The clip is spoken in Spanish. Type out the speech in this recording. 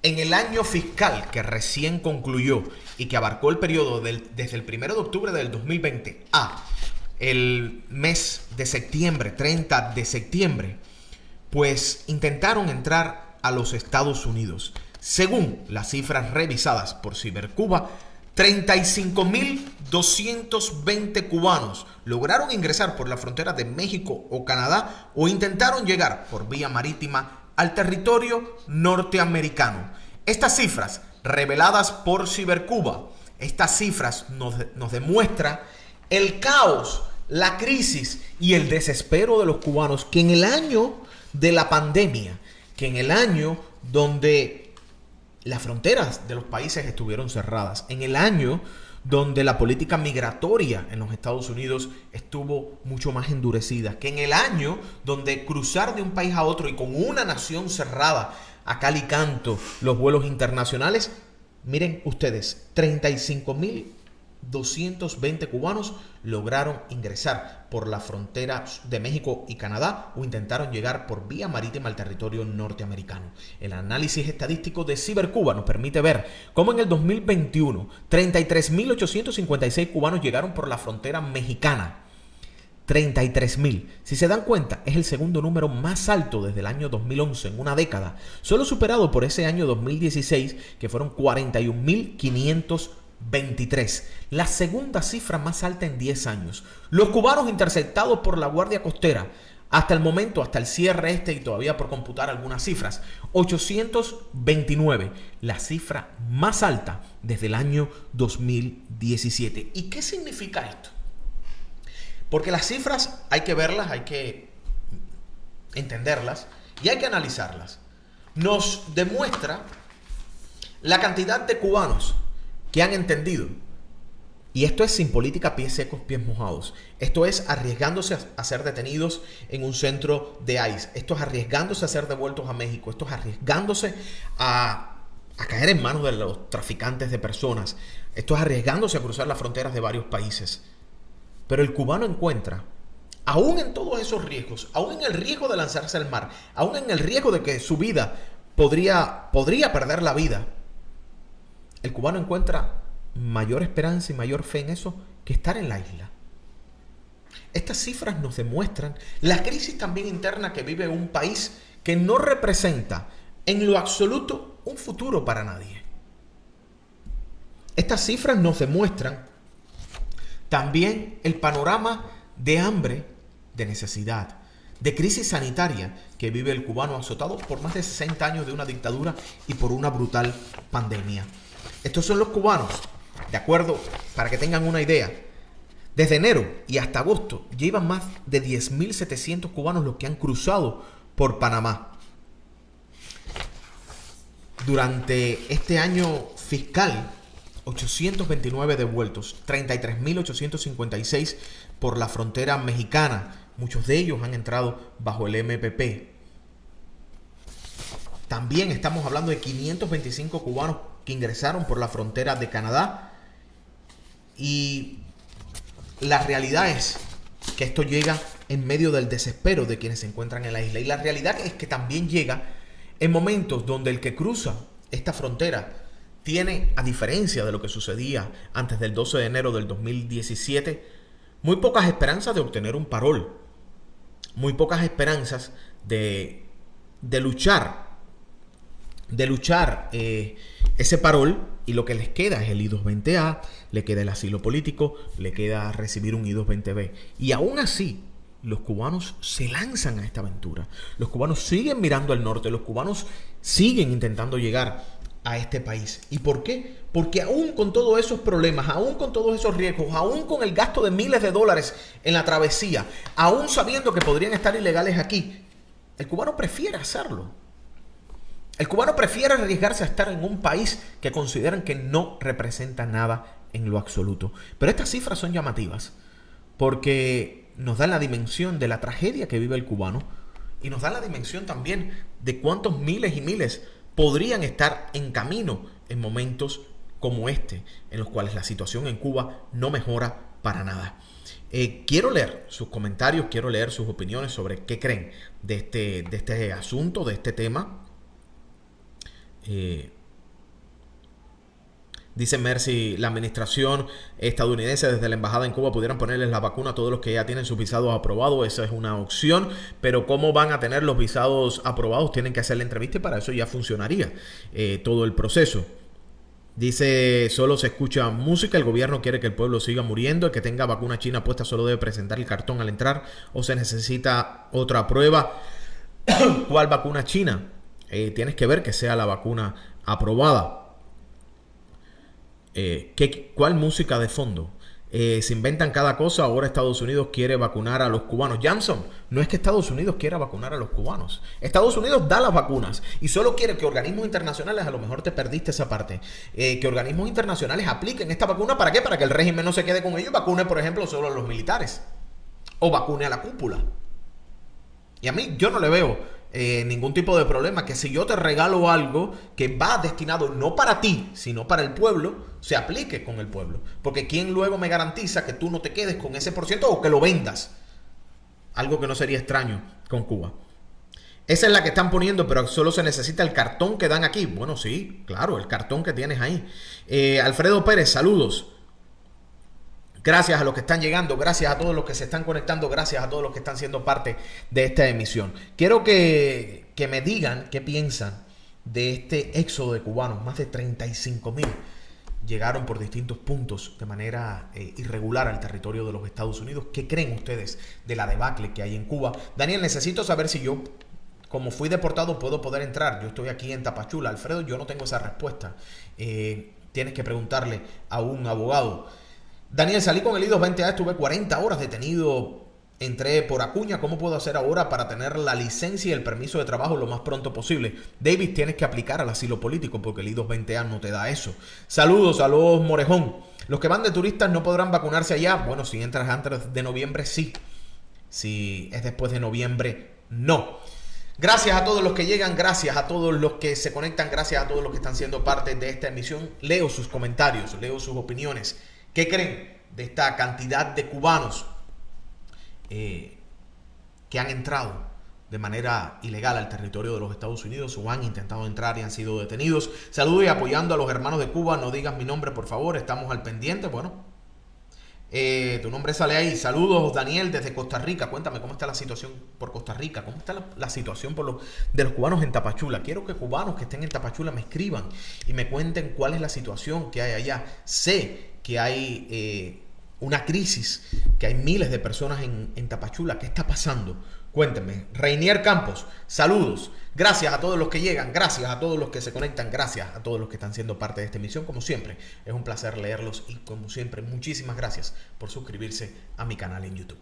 En el año fiscal que recién concluyó y que abarcó el periodo desde el 1 de octubre del 2020 a el mes de septiembre, 30 de septiembre, pues intentaron entrar a los Estados Unidos. Según las cifras revisadas por Cibercuba, 35.220 cubanos lograron ingresar por la frontera de México o Canadá o intentaron llegar por vía marítima al territorio norteamericano. Estas cifras reveladas por Cibercuba, estas cifras nos demuestran el caos, la crisis y el desespero de los cubanos que en el año de la pandemia, que en el año donde las fronteras de los países estuvieron cerradas, en el año donde la política migratoria en los Estados Unidos estuvo mucho más endurecida, que en el año donde cruzar de un país a otro y con una nación cerrada a cal y canto los vuelos internacionales, miren ustedes, 35.220 cubanos lograron ingresar por la frontera de México y Canadá o intentaron llegar por vía marítima al territorio norteamericano. El análisis estadístico de Cibercuba nos permite ver cómo en el 2021 33.856 cubanos llegaron por la frontera mexicana. 33.000. Si se dan cuenta, es el segundo número más alto desde el año 2011, en una década, solo superado por ese año 2016, que fueron 41.523. La segunda cifra más alta en 10 años. Los cubanos interceptados por la Guardia Costera, hasta el momento, hasta el cierre y todavía por computar algunas cifras, 829, la cifra más alta desde el año 2017. ¿Y qué significa esto? Porque las cifras hay que verlas, hay que entenderlas y hay que analizarlas. Nos demuestra la cantidad de cubanos que han entendido, y esto es sin política pies secos, pies mojados, esto es arriesgándose a ser detenidos en un centro de ICE, esto es arriesgándose a ser devueltos a México, esto es arriesgándose a caer en manos de los traficantes de personas, esto es arriesgándose a cruzar las fronteras de varios países. Pero el cubano encuentra, aún en todos esos riesgos, aún en el riesgo de lanzarse al mar, aún en el riesgo de que su vida podría perder la vida, el cubano encuentra mayor esperanza y mayor fe en eso que estar en la isla. Estas cifras nos demuestran la crisis también interna que vive un país que no representa en lo absoluto un futuro para nadie. Estas cifras nos demuestran también el panorama de hambre, de necesidad, de crisis sanitaria que vive el cubano azotado por más de 60 años de una dictadura y por una brutal pandemia. Estos son los cubanos, de acuerdo, para que tengan una idea. Desde enero y hasta agosto llevan más de 10.700 cubanos los que han cruzado por Panamá. Durante este año fiscal, 829 devueltos, 33.856 por la frontera mexicana. Muchos de ellos han entrado bajo el MPP. También estamos hablando de 525 cubanos que ingresaron por la frontera de Canadá. Y la realidad es que esto llega en medio del desespero de quienes se encuentran en la isla. Y la realidad es que también llega en momentos donde el que cruza esta frontera tiene, a diferencia de lo que sucedía antes del 12 de enero del 2017, muy pocas esperanzas de obtener un parol, muy pocas esperanzas de luchar ese parol, y lo que les queda es el I-220A, le queda el asilo político, le queda recibir un I-220B. Y aún así, los cubanos se lanzan a esta aventura. Los cubanos siguen mirando al norte, los cubanos siguen intentando llegar a este país. ¿Y por qué? Porque aún con todos esos problemas, aún con todos esos riesgos, aún con el gasto de miles de dólares en la travesía, aún sabiendo que podrían estar ilegales aquí, el cubano prefiere hacerlo. El cubano prefiere arriesgarse a estar en un país que consideran que no representa nada en lo absoluto. Pero estas cifras son llamativas porque nos dan la dimensión de la tragedia que vive el cubano y nos dan la dimensión también de cuántos miles y miles podrían estar en camino en momentos como este, en los cuales la situación en Cuba no mejora para nada. Quiero leer sus comentarios, quiero leer sus opiniones sobre qué creen de este asunto, de este tema. Dice Mercy, la administración estadounidense desde la embajada en Cuba pudieran ponerles la vacuna a todos los que ya tienen sus visados aprobados. Esa es una opción, pero ¿cómo van a tener los visados aprobados? Tienen que hacer la entrevista y para eso ya funcionaría todo el proceso. Dice, solo se escucha música, el gobierno quiere que el pueblo siga muriendo, el que tenga vacuna china puesta solo debe presentar el cartón al entrar o se necesita otra prueba. ¿Cuál vacuna china? Tienes que ver que sea la vacuna aprobada. ¿Cuál música de fondo? Se inventan cada cosa. Ahora Estados Unidos quiere vacunar a los cubanos. Jameson, no es que Estados Unidos quiera vacunar a los cubanos. Estados Unidos da las vacunas y solo quiere que organismos internacionales, a lo mejor te perdiste esa parte, que organismos internacionales apliquen esta vacuna. ¿Para qué? Para que el régimen no se quede con ellos y vacune, por ejemplo, solo a los militares o vacune a la cúpula. Y a mí yo no le veo ningún tipo de problema que si yo te regalo algo que va destinado no para ti, sino para el pueblo, se aplique con el pueblo. Porque ¿quién luego me garantiza que tú no te quedes con ese % o que lo vendas? Algo que no sería extraño con Cuba. Esa es la que están poniendo, pero solo se necesita el cartón que dan aquí. Bueno, sí, claro, el cartón que tienes ahí. Alfredo Pérez, saludos. Gracias a los que están llegando, gracias a todos los que se están conectando, gracias a todos los que están siendo parte de esta emisión. Quiero que me digan qué piensan de este éxodo de cubanos. Más de 35,000 llegaron por distintos puntos de manera irregular al territorio de los Estados Unidos. ¿Qué creen ustedes de la debacle que hay en Cuba? Daniel, necesito saber si yo, como fui deportado, puedo poder entrar. Yo estoy aquí en Tapachula. Alfredo, yo no tengo esa respuesta. Tienes que preguntarle a un abogado. Daniel, salí con el I-220A, estuve 40 horas detenido, entré por Acuña. ¿Cómo puedo hacer ahora para tener la licencia y el permiso de trabajo lo más pronto posible? David, tienes que aplicar al asilo político porque el I-220A no te da eso. Saludos a los Morejón. Los que van de turistas no podrán vacunarse allá. Bueno, si entras antes de noviembre, sí. Si es después de noviembre, no. Gracias a todos los que llegan, gracias a todos los que se conectan, gracias a todos los que están siendo parte de esta emisión. Leo sus comentarios, leo sus opiniones. ¿Qué creen de esta cantidad de cubanos que han entrado de manera ilegal al territorio de los Estados Unidos o han intentado entrar y han sido detenidos? Saludos y apoyando a los hermanos de Cuba. No digas mi nombre, por favor. Estamos al pendiente. Bueno, tu nombre sale ahí. Saludos, Daniel, desde Costa Rica. Cuéntame cómo está la situación por Costa Rica. ¿Cómo está la situación de los cubanos en Tapachula? Quiero que cubanos que estén en Tapachula me escriban y me cuenten cuál es la situación que hay allá. Sé que hay una crisis, que hay miles de personas en Tapachula. ¿Qué está pasando? Cuéntenme. Reinier Campos, saludos. Gracias a todos los que llegan, gracias a todos los que se conectan, gracias a todos los que están siendo parte de esta emisión. Como siempre, es un placer leerlos y como siempre, muchísimas gracias por suscribirse a mi canal en YouTube.